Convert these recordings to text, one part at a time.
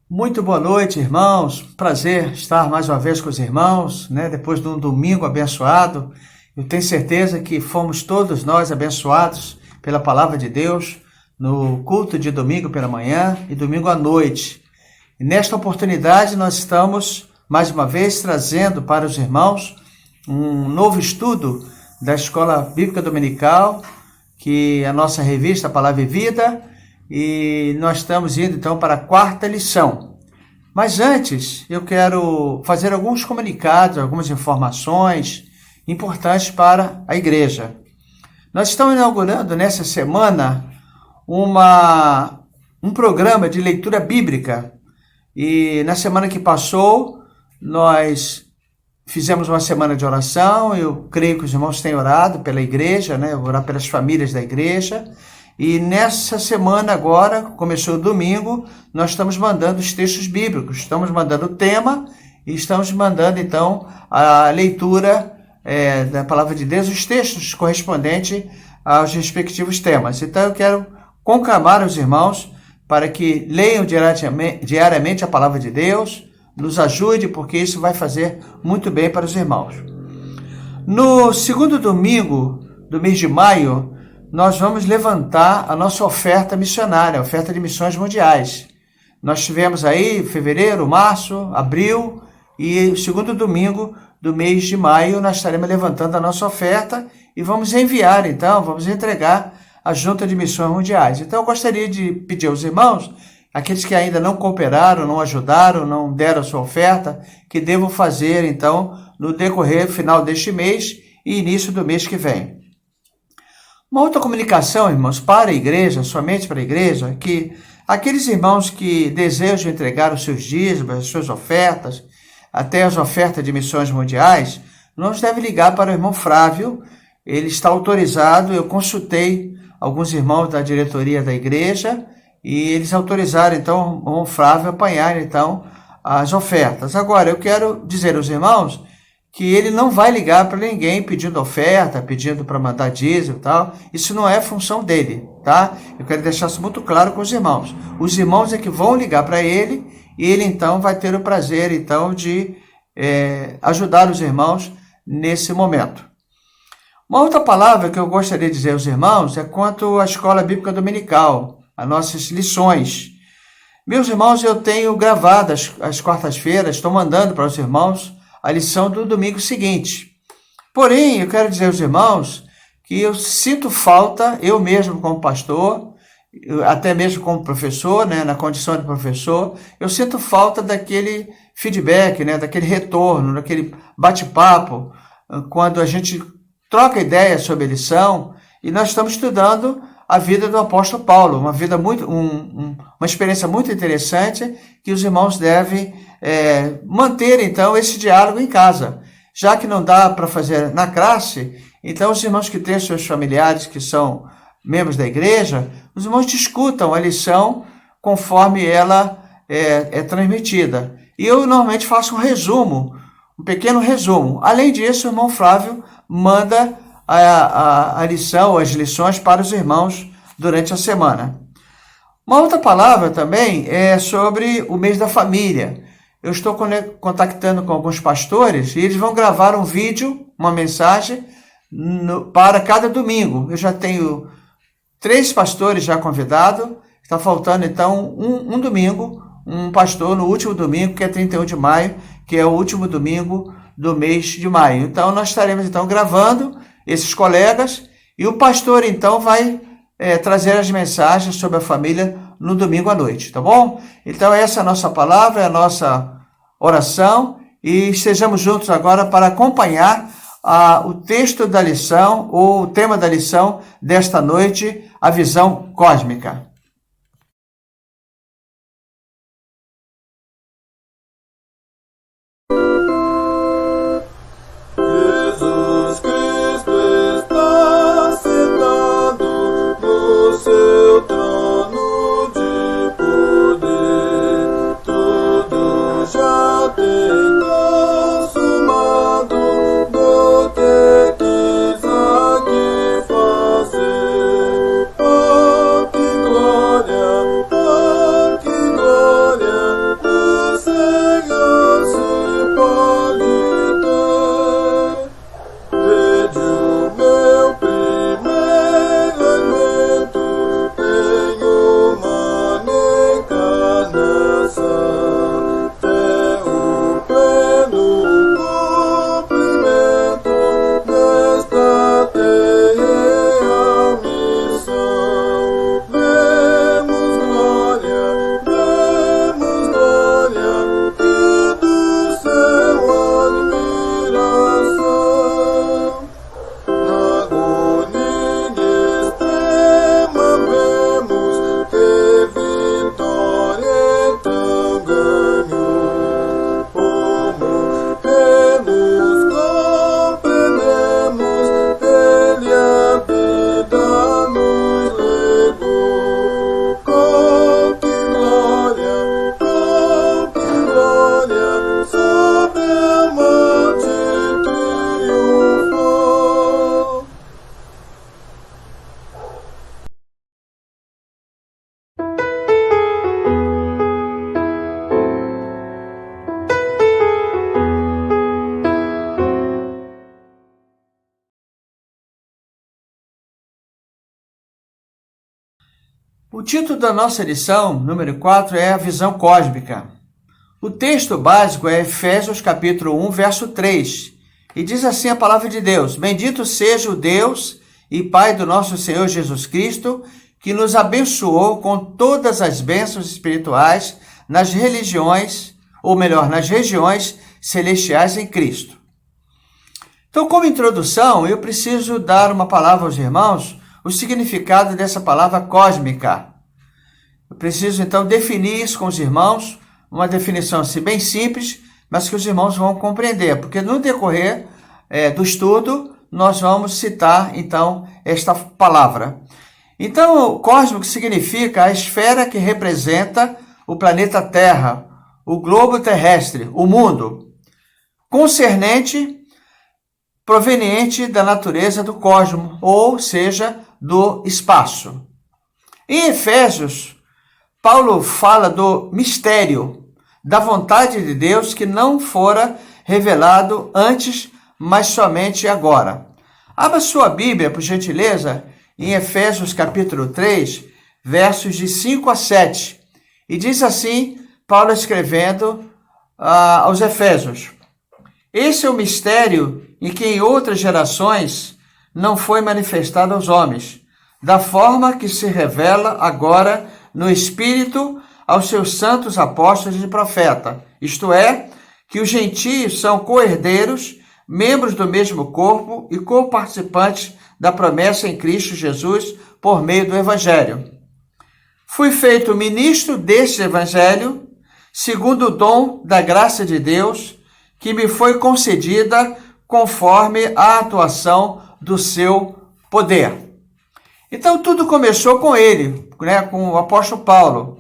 Muito boa noite, irmãos. Prazer estar mais uma vez com os irmãos, né? Depois de um domingo abençoado. Eu tenho certeza que fomos todos nós abençoados pela palavra de Deus no culto de domingo pela manhã e domingo à noite. E nesta oportunidade nós estamos mais uma vez trazendo para os irmãos um novo estudo da Escola Bíblica Dominical, que é a nossa revista Palavra e Vida, e nós estamos indo então para a quarta lição. Mas antes, eu quero fazer alguns comunicados, algumas informações importantes para a igreja. Nós estamos inaugurando nessa semana um programa de leitura bíblica, e na semana que passou nós fizemos uma semana de oração. Eu creio que os irmãos têm orado pela igreja, né? Orar pelas famílias da igreja. E nessa semana agora, começou o domingo, nós estamos mandando os textos bíblicos, estamos mandando o tema e estamos mandando então a leitura da palavra de Deus, os textos correspondentes aos respectivos temas. Então eu quero conclamar os irmãos para que leiam diariamente a palavra de Deus, nos ajude, porque isso vai fazer muito bem para os irmãos. No segundo domingo do mês de maio, nós vamos levantar a nossa oferta missionária, a oferta de missões mundiais. Nós tivemos aí fevereiro, março, abril, e o segundo domingo do mês de maio nós estaremos levantando a nossa oferta e vamos enviar, então, vamos entregar à Junta de Missões Mundiais. Então eu gostaria de pedir aos irmãos, aqueles que ainda não cooperaram, não ajudaram, não deram a sua oferta, que devam fazer, então, no decorrer final deste mês e início do mês que vem. Uma outra comunicação, irmãos, para a igreja, somente para a igreja, que aqueles irmãos que desejam entregar os seus dízimos, as suas ofertas, até as ofertas de missões mundiais, não devem ligar para o irmão Flávio. Ele está autorizado. Eu consultei alguns irmãos da diretoria da igreja e eles autorizaram, então, o irmão Flávio a apanhar, então, as ofertas. Agora, eu quero dizer aos irmãos que ele não vai ligar para ninguém pedindo oferta, pedindo para mandar dízimo e tal. Isso não é função dele, tá? Eu quero deixar isso muito claro com os irmãos. Os irmãos é que vão ligar para ele e ele, então, vai ter o prazer, então, de ajudar os irmãos nesse momento. Uma outra palavra que eu gostaria de dizer aos irmãos é quanto à Escola Bíblica Dominical, as nossas lições. Meus irmãos, eu tenho gravado as quartas-feiras, estou mandando para os irmãos a lição do domingo seguinte. Porém, eu quero dizer aos irmãos que eu sinto falta, eu mesmo como pastor, até mesmo como professor, né, na condição de professor, eu sinto falta daquele feedback, né, daquele retorno, daquele bate-papo, quando a gente troca ideias sobre a lição. E nós estamos estudando a vida do apóstolo Paulo, uma vida uma experiência muito interessante que os irmãos devem manter, então, esse diálogo em casa. Já que não dá para fazer na classe, então os irmãos que têm seus familiares que são membros da igreja, os irmãos discutam a lição conforme ela é transmitida. E eu normalmente faço um pequeno resumo. Além disso, o irmão Flávio manda a lição, as lições para os irmãos durante a semana. Uma outra palavra também é sobre o mês da família. Eu estou contactando com alguns pastores e eles vão gravar um vídeo, uma mensagem para cada domingo. Eu já tenho 3 pastores já convidados. Está faltando então um domingo, um pastor no último domingo, que é 31 de maio, que é o último domingo do mês de maio. Então nós estaremos então gravando esses colegas e o pastor então vai trazer as mensagens sobre a família no domingo à noite, tá bom? Então essa é a nossa palavra, é a nossa oração, e estejamos juntos agora para acompanhar o texto da lição, ou o tema da lição desta noite, a visão cósmica. Jesus Cristo está sentado no seu trono de poder. Tudo já tem consumado do que quis aqui fazer. Oh, que glória! O título da nossa lição, número 4, é a visão cósmica. O texto básico é Efésios capítulo 1, verso 3, e diz assim a palavra de Deus: Bendito seja o Deus e Pai do nosso Senhor Jesus Cristo, que nos abençoou com todas as bênçãos espirituais nas religiões, ou melhor, nas regiões celestiais em Cristo. Então, como introdução, eu preciso dar uma palavra aos irmãos, o significado dessa palavra cósmica. Eu preciso, então, definir isso com os irmãos, uma definição assim, bem simples, mas que os irmãos vão compreender, porque no decorrer do estudo, nós vamos citar, então, esta palavra. Então, o cósmico significa a esfera que representa o planeta Terra, o globo terrestre, o mundo, concernente, proveniente da natureza do cosmos, ou seja, do espaço. Em Efésios, Paulo fala do mistério, da vontade de Deus que não fora revelado antes, mas somente agora. Abra sua Bíblia, por gentileza, em Efésios capítulo 3, versos de 5 a 7. E diz assim, Paulo escrevendo aos Efésios: Esse é o mistério em que em outras gerações não foi manifestado aos homens, da forma que se revela agora no Espírito aos seus santos apóstolos e profetas, isto é, que os gentios são co-herdeiros, membros do mesmo corpo e co-participantes da promessa em Cristo Jesus por meio do Evangelho. Fui feito ministro deste Evangelho, segundo o dom da graça de Deus, que me foi concedida conforme a atuação do seu poder. Então, tudo começou com ele, com o apóstolo Paulo.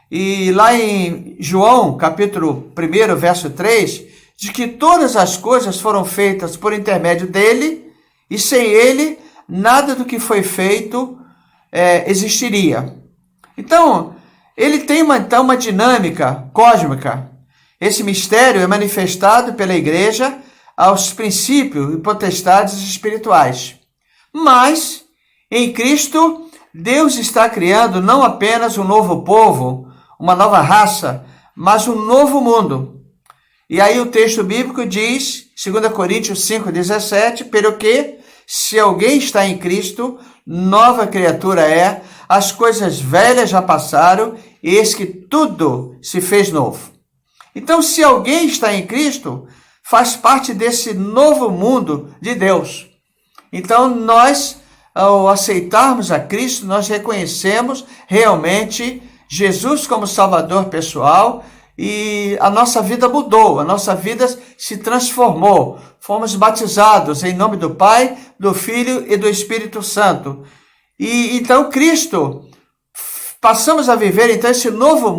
E lá em João, capítulo 1, verso 3, diz que todas as coisas foram feitas por intermédio dele, e sem ele, nada do que foi feito existiria. Então, ele tem uma dinâmica cósmica. Esse mistério é manifestado pela igreja aos princípios e potestades espirituais. Mas, em Cristo, Deus está criando não apenas um novo povo, uma nova raça, mas um novo mundo. E aí o texto bíblico diz, 2 Coríntios 5,17, pelo que, se alguém está em Cristo, nova criatura é, as coisas velhas já passaram, e eis que tudo se fez novo. Então, se alguém está em Cristo, faz parte desse novo mundo de Deus. Então, nós, ao aceitarmos a Cristo, nós reconhecemos realmente Jesus como Salvador pessoal e a nossa vida mudou, a nossa vida se transformou. Fomos batizados em nome do Pai, do Filho e do Espírito Santo. E então Cristo, passamos a viver então esse novo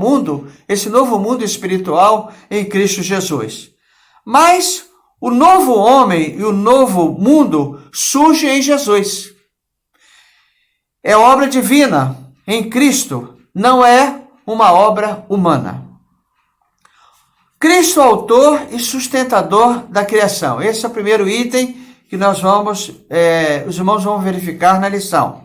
mundo espiritual em Cristo Jesus. Mas o novo homem e o novo mundo surge em Jesus. É obra divina em Cristo, não é uma obra humana. Cristo, autor e sustentador da criação. Esse é o primeiro item que os irmãos vão verificar na lição.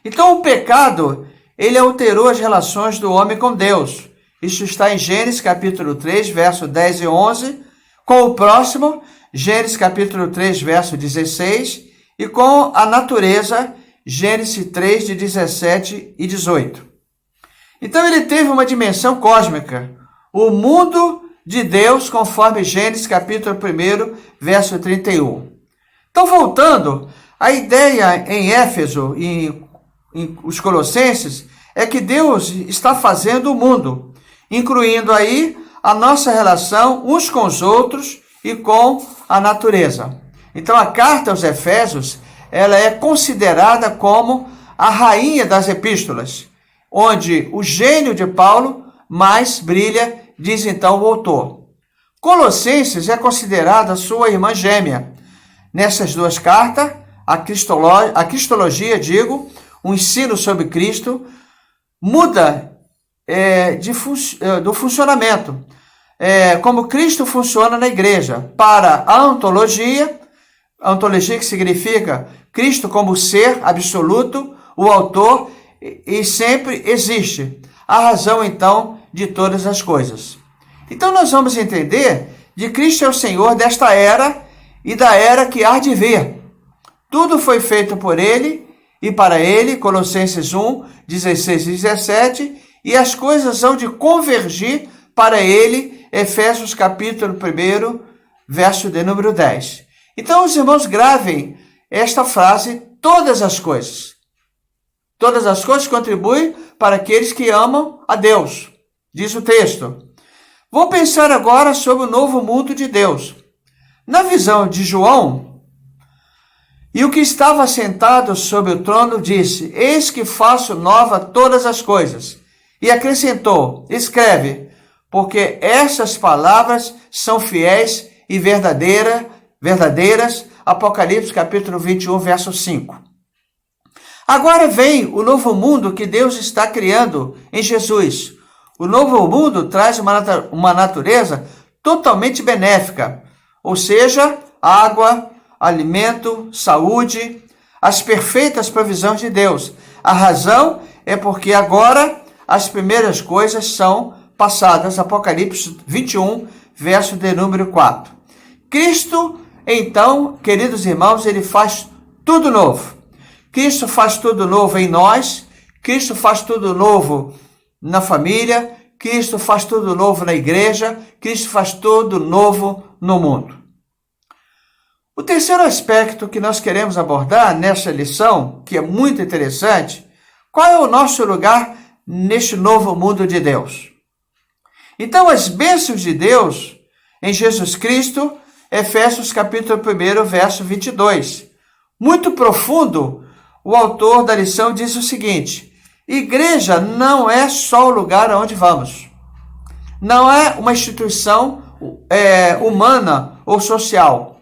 Então, o pecado, ele alterou as relações do homem com Deus. Isso está em Gênesis capítulo 3, verso 10 e 11, com o próximo, Gênesis capítulo 3, verso 16, e com a natureza, Gênesis 3, de 17 e 18. Então, ele teve uma dimensão cósmica, o mundo de Deus, conforme Gênesis capítulo 1, verso 31. Então, voltando, a ideia em Éfeso e em os Colossenses é que Deus está fazendo o mundo, incluindo aí a nossa relação uns com os outros e com a natureza. Então, a carta aos Efésios, ela é considerada como a rainha das epístolas, onde o gênio de Paulo mais brilha, diz então o autor. Colossenses é considerada sua irmã gêmea. Nessas duas cartas, a cristologia, o ensino sobre Cristo, muda do funcionamento, como Cristo funciona na igreja, para a ontologia que significa Cristo como ser absoluto, o autor, e sempre existe. A razão, então, de todas as coisas. Então, nós vamos entender de Cristo é o Senhor desta era e da era que há de vir. Tudo foi feito por Ele e para Ele, Colossenses 1, 16 e 17, e as coisas hão de convergir para Ele, Efésios capítulo 1, verso de número 10. Então, os irmãos gravem esta frase, todas as coisas. Todas as coisas contribuem para aqueles que amam a Deus, diz o texto. Vou pensar agora sobre o novo mundo de Deus. Na visão de João, e o que estava sentado sobre o trono disse: Eis que faço nova todas as coisas. E acrescentou: Escreve, porque essas palavras são fiéis e verdadeiras. Apocalipse capítulo 21, verso 5. Agora vem o novo mundo que Deus está criando em Jesus. O novo mundo traz uma natureza totalmente benéfica, ou seja, água, alimento, saúde, as perfeitas provisões de Deus. A razão é porque agora as primeiras coisas são passadas. Apocalipse 21, verso de número 4. Cristo, então, queridos irmãos, ele faz tudo novo. Cristo faz tudo novo em nós, Cristo faz tudo novo na família, Cristo faz tudo novo na igreja, Cristo faz tudo novo no mundo. O terceiro aspecto que nós queremos abordar nessa lição, que é muito interessante, qual é o nosso lugar neste novo mundo de Deus? Então, as bênçãos de Deus em Jesus Cristo, Efésios capítulo 1, verso 22. Muito profundo, o autor da lição diz o seguinte: igreja não é só o lugar aonde vamos. Não é uma instituição humana ou social.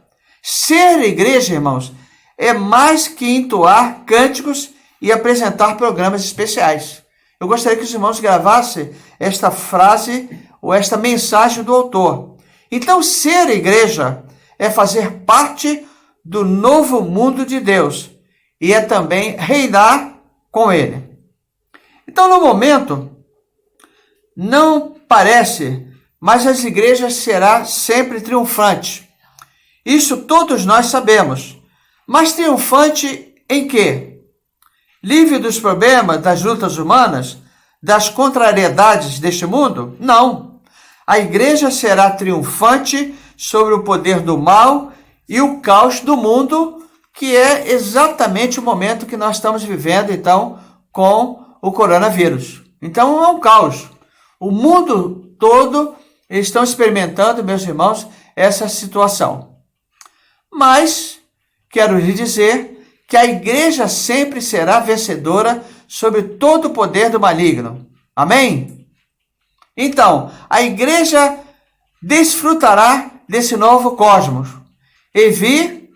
Ser igreja, irmãos, é mais que entoar cânticos e apresentar programas especiais. Eu gostaria que os irmãos gravassem esta frase ou esta mensagem do autor. Então, ser igreja é fazer parte do novo mundo de Deus e é também reinar com Ele. Então, no momento, não parece, mas as igrejas será sempre triunfante. Isso todos nós sabemos. Mas triunfante em quê? Livre dos problemas, das lutas humanas, das contrariedades deste mundo? Não. A igreja será triunfante sobre o poder do mal e o caos do mundo, que é exatamente o momento que nós estamos vivendo, então, com o coronavírus. Então, é um caos. O mundo todo estão experimentando, meus irmãos, essa situação. Mas, quero lhe dizer que a igreja sempre será vencedora sobre todo o poder do maligno. Amém? Então, a igreja desfrutará desse novo cosmos e vi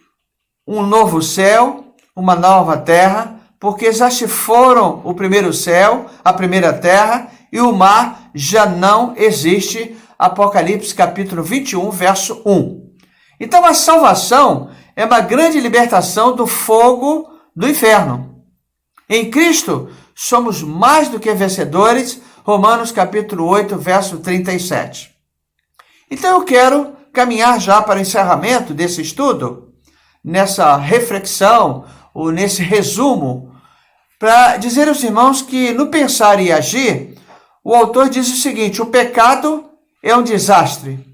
um novo céu, uma nova terra, porque já se foram o primeiro céu, a primeira terra, e o mar já não existe. Apocalipse capítulo 21, verso 1. Então a salvação é uma grande libertação do fogo do inferno. Em Cristo somos mais do que vencedores. Romanos capítulo 8, verso 37. Então eu quero caminhar já para o encerramento desse estudo, nessa reflexão, ou nesse resumo, para dizer aos irmãos que no pensar e agir, o autor diz o seguinte: o pecado é um desastre,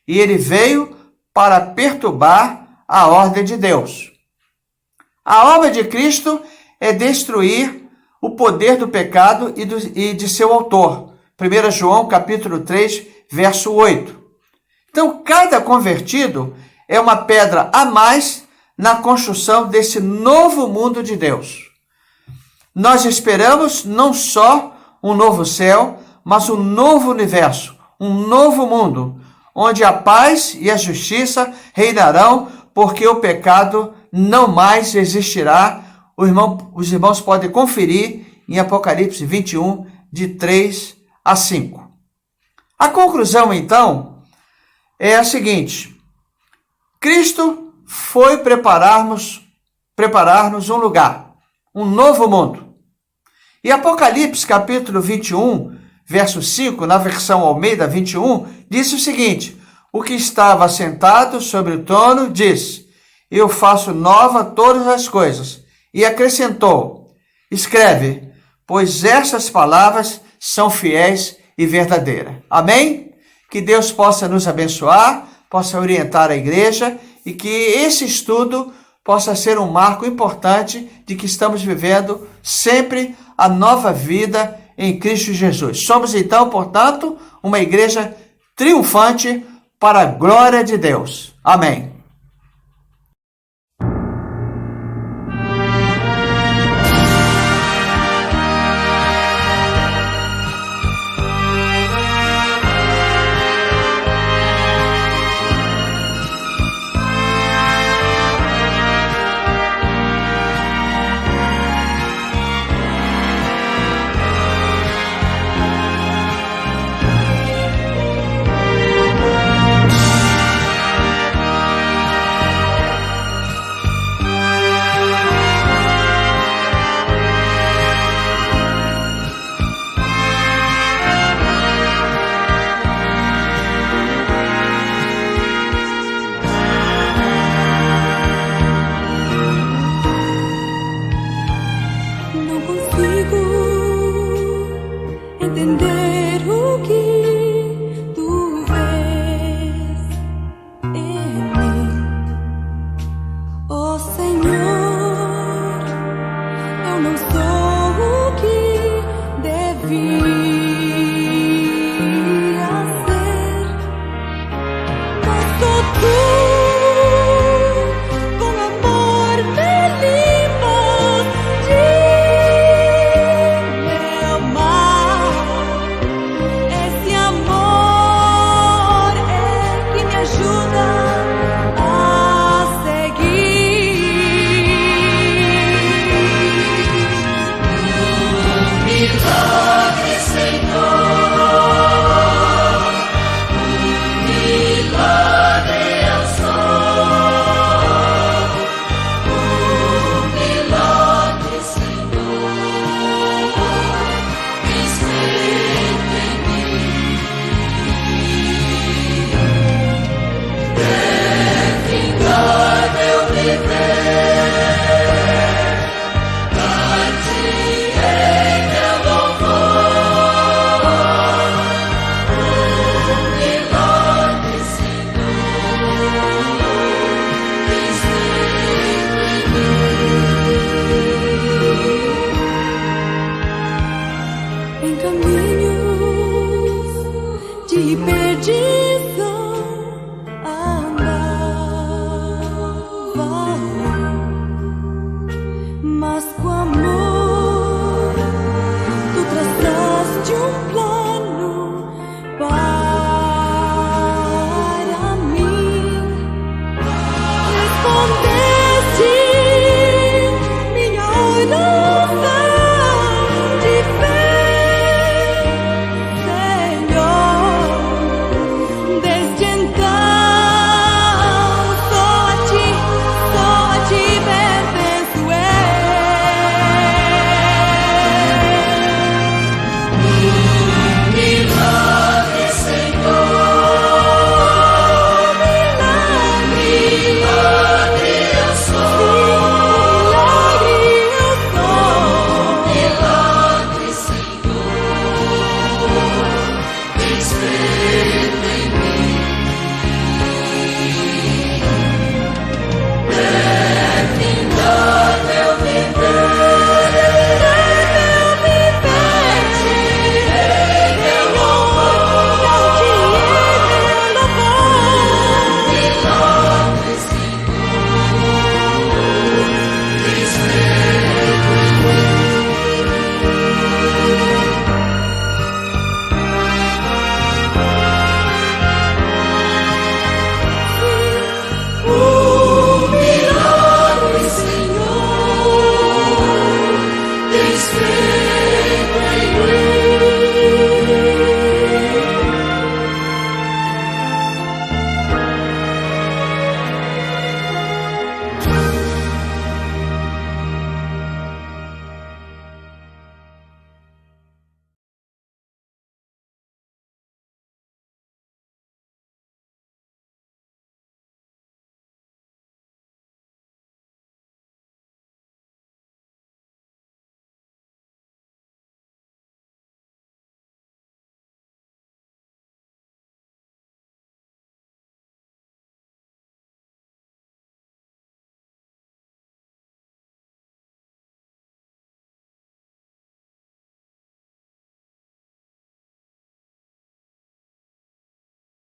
e ele veio para perturbar a ordem de Deus. A obra de Cristo é destruir o poder do pecado e de seu autor. 1 João capítulo 3, verso 8. Então, cada convertido é uma pedra a mais na construção desse novo mundo de Deus. Nós esperamos não só um novo céu, mas um novo universo, um novo mundo, onde a paz e a justiça reinarão, porque o pecado não mais existirá. Os irmãos podem conferir em Apocalipse 21, de 3 a 5. A conclusão, então, é a seguinte: Cristo foi preparar-nos um lugar, um novo mundo. E Apocalipse, capítulo 21, verso 5, na versão Almeida 21, diz o seguinte: o que estava sentado sobre o trono diz: eu faço nova todas as coisas. E acrescentou: escreve, pois estas palavras são fiéis e verdadeiras. Amém? Que Deus possa nos abençoar, possa orientar a igreja e que esse estudo possa ser um marco importante de que estamos vivendo sempre a nova vida em Cristo Jesus. Somos então, portanto, uma igreja triunfante para a glória de Deus. Amém. Entender o que tu vês em mim, ó Senhor. Eu não sou o que devia ser, mas sou tu, com amor me limpas de meu mal. Esse amor é que me ajuda a seguir. Milagre, Senhor, milagre eu sou. Milagre, Senhor, escrito em mim. É vingar meu viver, dar-te-ei meu louvor. Milagre, Senhor, escrito em mim. Em caminhos de perdição andava, mas com amor tu traçaste um plano para mim. Respondeste minha oração de fé, Senhor. Desde então só a ti pertenço eu. Milagre, Senhor, milagre eu sou. Milagre, Senhor, escrito em mim. É vingar meu viver, dar-te-ei meu louvor. Milagre, Senhor, escrito em mim. Milagre, Senhor, escrito